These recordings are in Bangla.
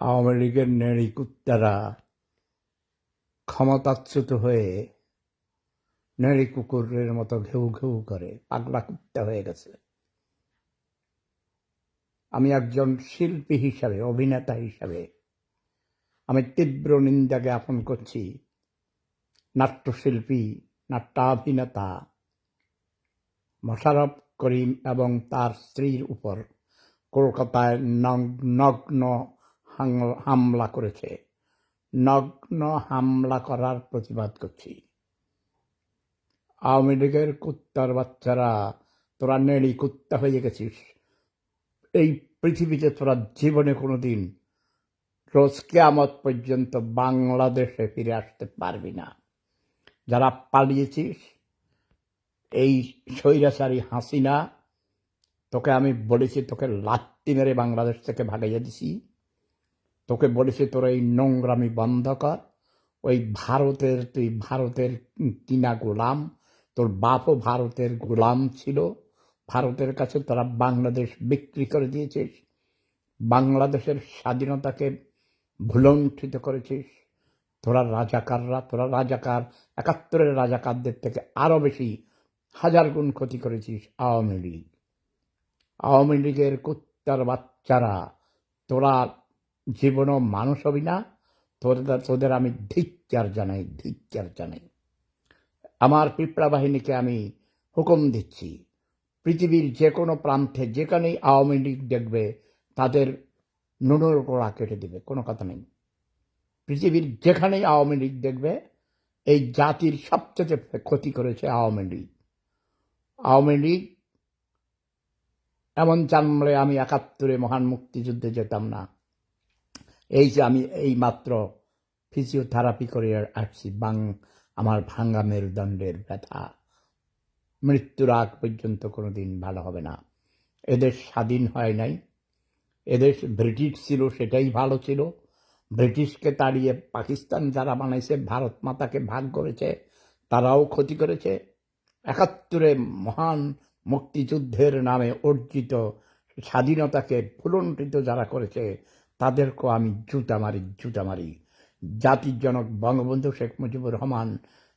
আওয়ামী লীগের নেড়ি কুত্তারা ক্ষমতাচ্যুত হয়ে নেড়ি কুকুরের মতো ঘেউ ঘেউ করে পাগলা কুত্তা হয়ে গেছে। আমি একজন শিল্পী হিসাবে, অভিনেতা হিসাবে আমি তীব্র নিন্দা জ্ঞাপন করছি নাট্যশিল্পী, নাট্যাভিনেতা মোশাররফ করিম এবং তার স্ত্রীর উপর কলকাতায় নগ্ন হামলা করেছে। নগ্ন হামলা করার প্রতিবাদ করছি। আওয়ামী লীগের কুত্তার বাচ্চারা, তোরা নেড়ি কুত্তা হয়ে গেছিস। এই পৃথিবীতে তোরা জীবনে কোনোদিন রোজ কিয়ামত পর্যন্ত বাংলাদেশে ফিরে আসতে পারবি না। যারা পালিয়েছিস, এই স্বৈরাচারী হাসিনা, তোকে আমি বলেছি তোকে লাত্তি মেরে বাংলাদেশ থেকে ভাগাইয়া দিছি। তোকে বলেছি তোর এই নোংরামি বন্ধ কর। ওই তুই ভারতের কিনা গোলাম, তোর বাপও ভারতের গোলাম ছিল। ভারতের কাছে তোরা বাংলাদেশ বিক্রি করে দিয়েছিস, বাংলাদেশের স্বাধীনতাকে ভুলণ্ঠিত করেছিস। তোরা রাজাকার, ৭১-এর রাজাকারদের থেকে আরও বেশি হাজার গুণ ক্ষতি করেছিস আওয়ামী লীগ। আওয়ামী লীগের কুত্তার বাচ্চারা, তোরা জীবনও মানুষ হবি না। তোদের আমি ধিক্কার জানাই। আমার পিঁপড়া বাহিনীকে আমি হুকুম দিচ্ছি, পৃথিবীর যে কোনো প্রান্তে যেখানেই আওয়ামী লীগ দেখবে তাদের নুনুর গোড়া কেটে দেবে, কোনো কথা নেই। পৃথিবীর যেখানেই আওয়ামী লীগ দেখবে, এই জাতির সবচেয়ে ক্ষতি করেছে আওয়ামী লীগ। আওয়ামী লীগ এমন জানলে আমি ৭১-এ মহান মুক্তিযুদ্ধে যেতাম না। এই যে আমি এই মাত্র ফিজিওথেরাপি করে আসছি, আমার ভাঙ্গা মেরুদণ্ডের ব্যথা মৃত্যুর আগ পর্যন্ত কোনোদিন ভালো হবে না। এদেশ স্বাধীন হয় নাই, এদেশ ব্রিটিশ ছিল, সেটাই ভালো ছিল। ব্রিটিশকে তাড়িয়ে পাকিস্তান যারা বানাইছে, ভারত মাতাকে ভাগ করেছে, তারাও ক্ষতি করেছে। ৭১-এ মহান মুক্তিযুদ্ধের নামে অর্জিত স্বাধীনতাকে ভুলণ্ঠিত যারা করেছে, তাদেরকেও আমি জুতা মারি। জাতির জনক বঙ্গবন্ধু শেখ মুজিবুর রহমান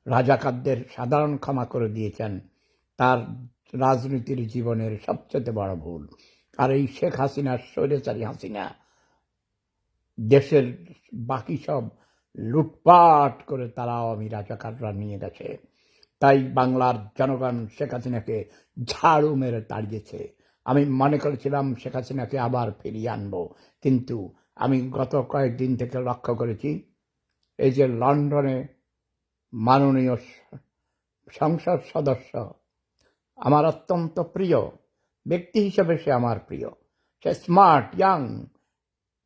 রাজাকারদের সাধারণ ক্ষমা করে দিয়েছেন, তার রাজনীতির জীবনের সবচেয়ে বড় ভুল। আর এই শেখ হাসিনা, স্বৈরাচারী হাসিনা, দেশের বাকি সব লুটপাট করে তারাও আমি রাজাকাররা নিয়ে গেছে। তাই বাংলার জনগণ শেখ হাসিনাকে ঝাড়ু মেরে তাড়িয়েছে। আমি মনে করেছিলাম শেখ হাসিনাকে আবার ফিরিয়ে আনবো, কিন্তু আমি গত কয়েকদিন থেকে লক্ষ্য করেছি, এই যে লন্ডনে মাননীয় সংসদ সদস্য, আমার অত্যন্ত প্রিয় ব্যক্তি হিসেবে সে আমার প্রিয়। সে স্মার্ট, ইয়াং,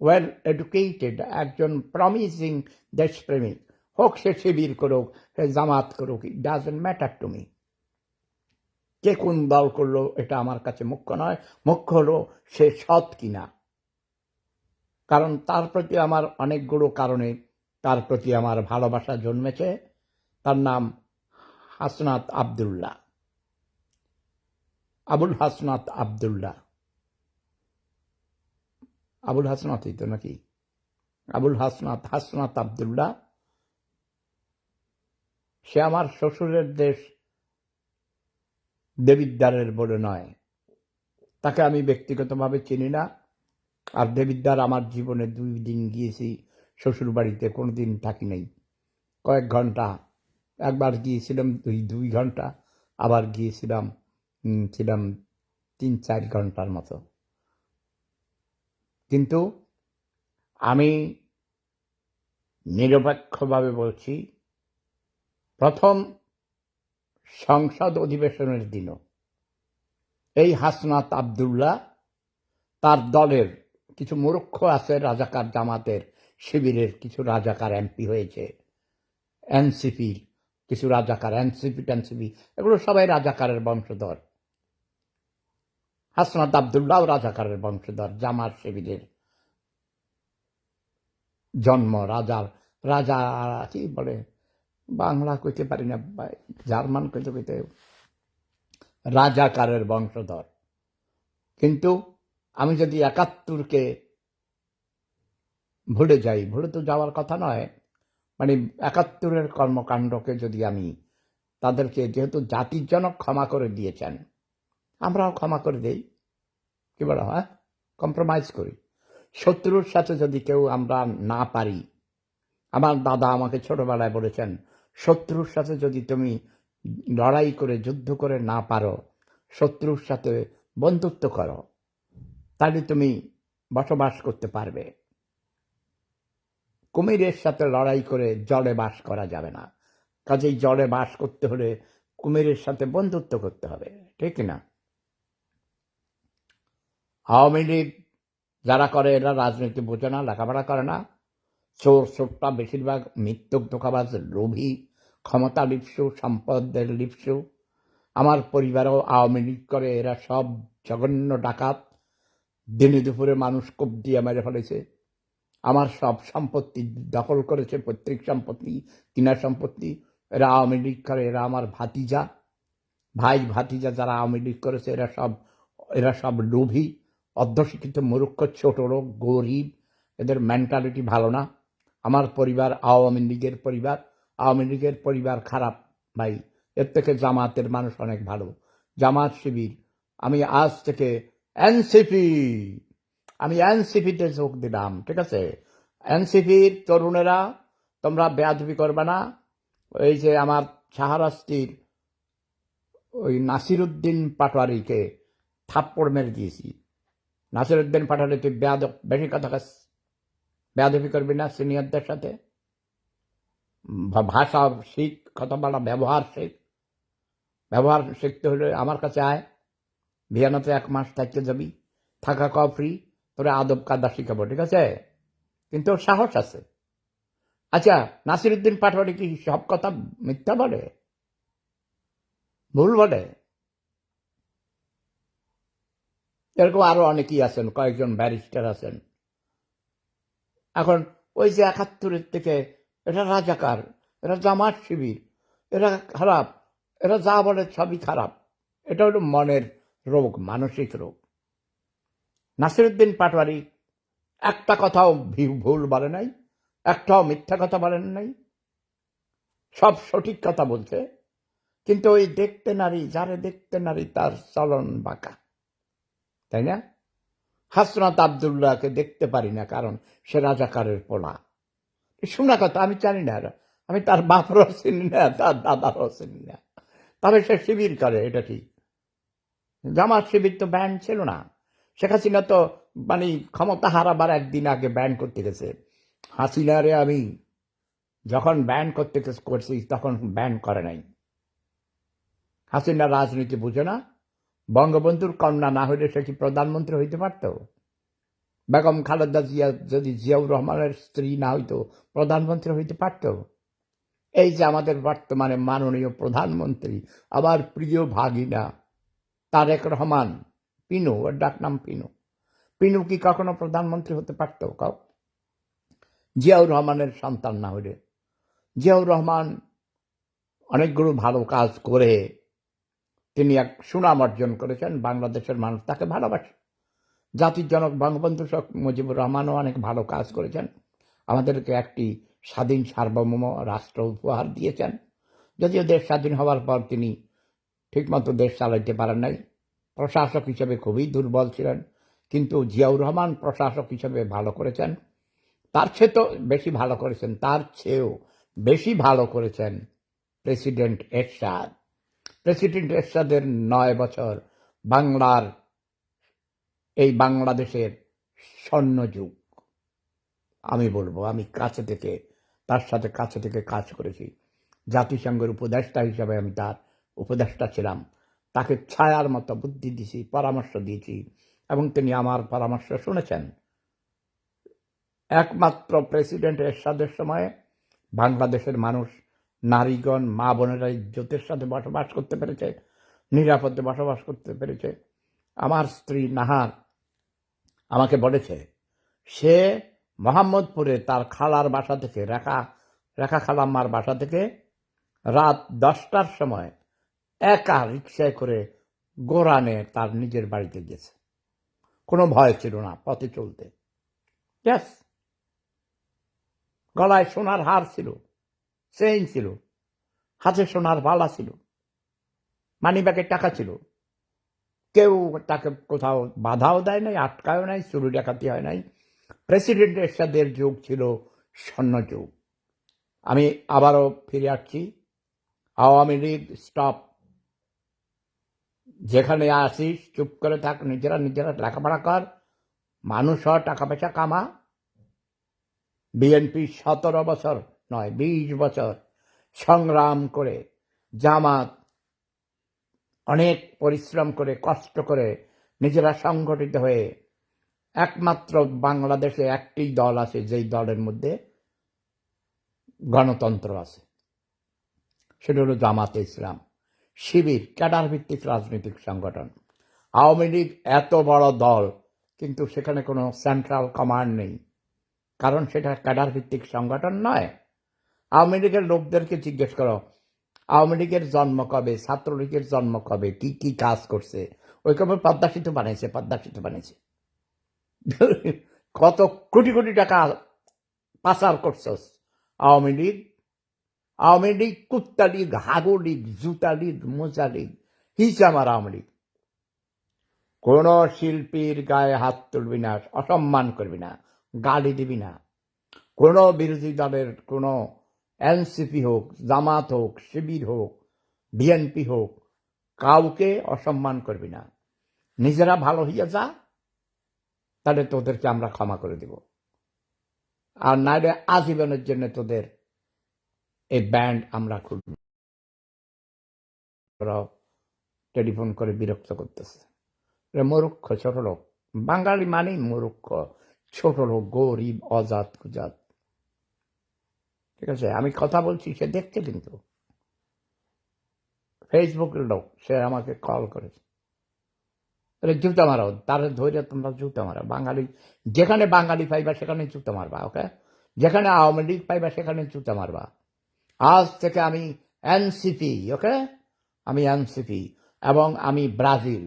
ওয়েল এডুকেটেড, একজন প্রমিসিং দেশপ্রেমিক। হোক সে শিবির করুক, সে জামাত করুক, it doesn't matter to me. কে কোন দল করলো এটা আমার কাছে মুখ্য নয়, মুখ্য হলো সে সৎ কিনা। কারণ তার প্রতি আমার অনেকগুলো কারণে তার প্রতি আমার ভালোবাসা জন্মেছে। তার নাম হাসনাত আবদুল্লাহ, আবুল হাসনাত আবদুল্লাহ, আবুল হাসনাতই তো নাকি, আবুল হাসনাত আবদুল্লাহ। সে আমার শ্বশুরের দেশ দেবিদ্বারের বলে নয়, তাকে আমি ব্যক্তিগতভাবে চিনি না। আর দেবিদ্বার আমার জীবনে 2 দিন গিয়েছি শ্বশুর বাড়িতে, কোনো দিন থাকি নাই, কয়েক ঘন্টা। একবার গিয়েছিলাম 2 ঘন্টা, আবার গিয়েছিলাম ছিলাম 3-4 ঘন্টার মতো। কিন্তু আমি নিরপেক্ষভাবে বলছি, প্রথম সংসদ অধিবেশনের দিনও এই হাসনাত আবদুল্লাহ, তার দলের কিছু মূর্খ আছে, রাজাকার জামাতের শিবিরের কিছু রাজাকার এমপি হয়েছে, এনসিপির কিছু রাজাকার, এনসিপি এগুলো সবাই রাজাকারের বংশধর। হাসনাত আবদুল্লাহ রাজাকারের বংশধর, জামাত শিবিরের জন্ম। রাজা কি বলে, বাংলা কইতে পারি না, জার্মান কইতে রাজাকারের বংশধর। কিন্তু আমি যদি ৭১-কে ভুলে যাই, ভুলে তো যাওয়ার কথা নয়, মানে ৭১-এর কর্মকাণ্ডকে যদি আমি তাদেরকে, যেহেতু জাতির জনক ক্ষমা করে দিয়েছেন, আমরাও ক্ষমা করে দেই, কি বলা হয়, কম্প্রোমাইজ করি। শত্রুর সাথে যদি কেউ আমরা না পারি, আমার দাদা আমাকে ছোটবেলায় বলেছেন, শত্রুর সাথে যদি তুমি লড়াই করে যুদ্ধ করে না পারো, শত্রুর সাথে বন্ধুত্ব করো, তাহলে তুমি বসবাস করতে পারবে। কুমিরের সাথে লড়াই করে জলে বাস করা যাবে না, কাজেই জলে বাস করতে হলে কুমিরের সাথে বন্ধুত্ব করতে হবে, ঠিক না? আওয়ামী লীগ যারা করে এরা রাজনীতি বোঝে না, লেখাপড়া করে না, চোরটা বেশিরভাগ মিথ্যুক ধোঁকাবাজ, লোভী, ক্ষমতা লিপ্সু, সম্পদের লিপ্সু। আমার পরিবারও আওয়ামী লীগ করে, এরা সব জঘন্য ডাকাত, দিনে দুপুরে মানুষ কোপ দিয়ে মেরে ফেলেছে, আমার সব সম্পত্তি দখল করেছে, পৈতৃক সম্পত্তি, কিনা সম্পত্তি। এরা আওয়ামী লীগ করে, এরা আমার ভাতিজা, ভাই ভাতিজা যারা আওয়ামী লীগ করেছে, এরা সব লোভী, অর্ধশিক্ষিত, মূর্খ, ছোট লোক, গরিব, এদের মেন্টালিটি ভালো না। আমার পরিবার আওয়ামী লীগের পরিবার, আওয়ামী লীগের পরিবার খারাপ ভাই, এর থেকে জামাতের মানুষ অনেক ভালো, জামাত শিবির। আমি আজ থেকে এনসিপি, আমি এনসিপিতে যোগ দিলাম, ঠিক আছে? এনসিপির তরুণেরা তোমরা বেয়াদবি করবে না। ওই যে আমার শাহরাস্তির ওই নাসিরুদ্দিন পাটোয়ারিকে থাপ্পড় মেরে দিয়েছি। নাসিরুদ্দিন পাটোয়ারি, তুই বেয়াদব, বেশি কথা কাজ, বেয়াদবি করবি না সিনিয়রদের সাথে। ভাষা শিখ, কথা বলা, ব্যবহার শিখ। ব্যবহার শিখতে হলে আমার কাছে আয়, ভিয়েনাতে 1 মাস থাকতে যাবি, থাকা খাওয়া ফ্রি, তোরা আদব কাদা শিখাবো, ঠিক আছে? কিন্তু ওর সাহস আছে। আচ্ছা, নাসিরুদ্দিন পাটোয়ারি কি সব কথা মিথ্যা বলে, ভুল বলে? এরকম আরো অনেকেই আছেন, কয়েকজন ব্যারিস্টার আছেন। এখন ওই যে ৭১-এর থেকে এরা রাজাকার, এরা জামাত শিবির, এরা খারাপ, এরা যা বলে সবই খারাপ। এটা হলো মনের রোগ, মানসিক রোগ। নাসিরুদ্দিন পাটোয়ারি একটা কথাও ভুল বলে নাই, একটাও মিথ্যা কথা বলেন নাই, সব সঠিক কথা বলছে। কিন্তু ওই দেখতে নারী, যারে দেখতে নারী তার চলন বাঁকা, তাই না? হাসনাত আবদুল্লাহকে দেখতে পারি না, কারণ সে রাজাকারের পোলা। শোনা কথা, আমি জানি না, আমি তার বাপরও চিনি না, তার দাদারও চিনি না, তবে সে শিবির করে, এটা ঠিক। জামাত শিবির তো ব্যান্ড ছিল না, শেখ হাসিনা তো মানে ক্ষমতা হারাবার একদিন আগে ব্যান করতে গেছে। হাসিনারে আমি যখন ব্যান করতে করছি তখন ব্যান করে নাই। হাসিনা রাজনীতি বুঝে না, বঙ্গবন্ধুর কন্যা না হইলে সে কি প্রধানমন্ত্রী হইতে পারত? বেগম খালেদা জিয়া যদি জিয়াউর রহমানের স্ত্রী না হইতো, প্রধানমন্ত্রী হইতে পারত? এই যে আমাদের বর্তমানে মাননীয় প্রধানমন্ত্রী, আমার প্রিয় ভাগিনা তারেক রহমান, পিনু, ওর ডাক নাম পিনু, পিনু কি কখনো প্রধানমন্ত্রী হতে পারত? কাউ জিয়াউর রহমানের সন্তান না হইলে। জিয়াউর রহমান অনেকগুলো ভালো কাজ করে তিনি এক সুনাম অর্জন করেছেন, বাংলাদেশের মানুষ তাকে ভালোবাসে। জাতির জনক বঙ্গবন্ধু শেখ মুজিবুর রহমানও অনেক ভালো কাজ করেছেন, আমাদেরকে একটি স্বাধীন সার্বভৌম রাষ্ট্র উপহার দিয়েছেন। যদিও দেশ স্বাধীন হওয়ার পর তিনি ঠিকমতো দেশ চালাইতে পারেন নাই, প্রশাসক হিসেবে খুবই দুর্বল ছিলেন, কিন্তু জিয়াউর রহমান প্রশাসক হিসেবে ভালো করেছেন। তার চেয়ে তো বেশি ভালো করেছেন, তার চেয়েও বেশি ভালো করেছেন প্রেসিডেন্ট এরশাদ। প্রেসিডেন্ট এরশাদের 9 বছর বাংলার, এই বাংলাদেশের স্বর্ণযুগ আমি বলবো। আমি কাছে থেকে তার সাথে কাছে থেকে কাজ করেছি, জাতিসংঘের উপদেষ্টা হিসাবে আমি তার উপদেষ্টা ছিলাম, তাকে ছায়ার মতো বুদ্ধি দিয়েছি, পরামর্শ দিয়েছি, এবং তিনি আমার পরামর্শ শুনেছেন। একমাত্র প্রেসিডেন্ট এরশাদের সময়ে বাংলাদেশের মানুষ, নারীগণ, মা বোনেরা ইজ্জতের সাথে বসবাস করতে পেরেছে, নিরাপদে বসবাস করতে পেরেছে। আমার স্ত্রী নাহার আমাকে বলেছে, সে মোহাম্মদপুরে তার খালার বাসা থেকে, রেখা খালাম্মার বাসা থেকে রাত 10টার সময় একা রিক্সায় করে গোরানে তার নিজের বাড়িতে গেছে, কোনো ভয় ছিল না, পথে চলতে। ব্যাস, গলায় সোনার হার ছিল, চেইন ছিল, হাতে সোনার বালা ছিল, মানিব্যাগে টাকা ছিল। কেউ তাকে কোথাও বাধাও দেয় নাই, আটকায়ও নাই, চুরি ডাকাতি হয় নাই। প্রেসিডেন্ট এরশাদের যুগ ছিল স্বর্ণযুগ। আমি আবারও ফিরে আসছি, আওয়ামী লীগ স্টপ। যেখানে আসিস চুপ করে থাক, নিজেরা লেখাপড়া কর, মানুষ হ, টাকা পয়সা কামা। বিএনপি 17 বছর নয় 20 বছর সংগ্রাম করে, জামাত অনেক পরিশ্রম করে, কষ্ট করে, নিজেরা সংগঠিত হয়ে একমাত্র বাংলাদেশে একটি দল আছে যেই দলের মধ্যে গণতন্ত্র আছে, সেটা হলো জামাতে ইসলাম। শিবির ক্যাডার ভিত্তিক রাজনৈতিক সংগঠন। আওয়ামী লীগ এত বড় দল, কিন্তু সেখানে কোনো সেন্ট্রাল কমান্ড নেই, কারণ সেটা ক্যাডার ভিত্তিক সংগঠন নয়। আওয়ামী লীগের লোকদেরকে জিজ্ঞেস করো আওয়ামী লীগের জন্ম কবে, ছাত্রলীগের জন্ম কবে, কি কি কাজ করছে। ওই কবে পদ্মা সেতু বানিয়েছে। কত কোটি কোটি টাকা পাচার করছস আওয়ামী লীগ, কুত্তা লীগ, হাগু লীগ, জুতা লীগ, মোজা লীগ, হিসামার আওয়ামী লীগ। কোন শিল্পীর গায়ে হাত তুলবি না, অসম্মান করবি না, গালি দিবি না। কোন বিরোধী দলের কোন এনসিপি হোক, জামাত হোক, শিবির হোক, বিএনপি হোক, কাউকে অসম্মান করবি না। নিজেরা ভালো হইয়া যা, তাহলে তোদেরকে আমরা ক্ষমা করে দিব। আর নাইলে আজীবনের জন্য তোদের এই ব্যান্ড আমরা খুলব। টেলিফোন করে বিরক্ত করতেছে। মূর্খ, ছোট লোক। বাঙালি মানেই মূর্খ, ছোট লোক, গরিব, অজাত কুজাত। ঠিক আছে, আমি কথা বলছি, সে দেখছে, কিন্তু ফেসবুকের লোক, সে আমাকে কল করেছে। জুতা মারো, তার ধৈর্য তোমরা জুতা মারো। বাঙালি যেখানে বাঙালি পাইবা সেখানে জুতা মারবা, ওকে? যেখানে আওয়ামী লীগ পাইবা সেখানে জুতা মারবা। আজ থেকে আমি এনসিপি, ওকে? আমি এনসিপি, এবং আমি ব্রাজিল।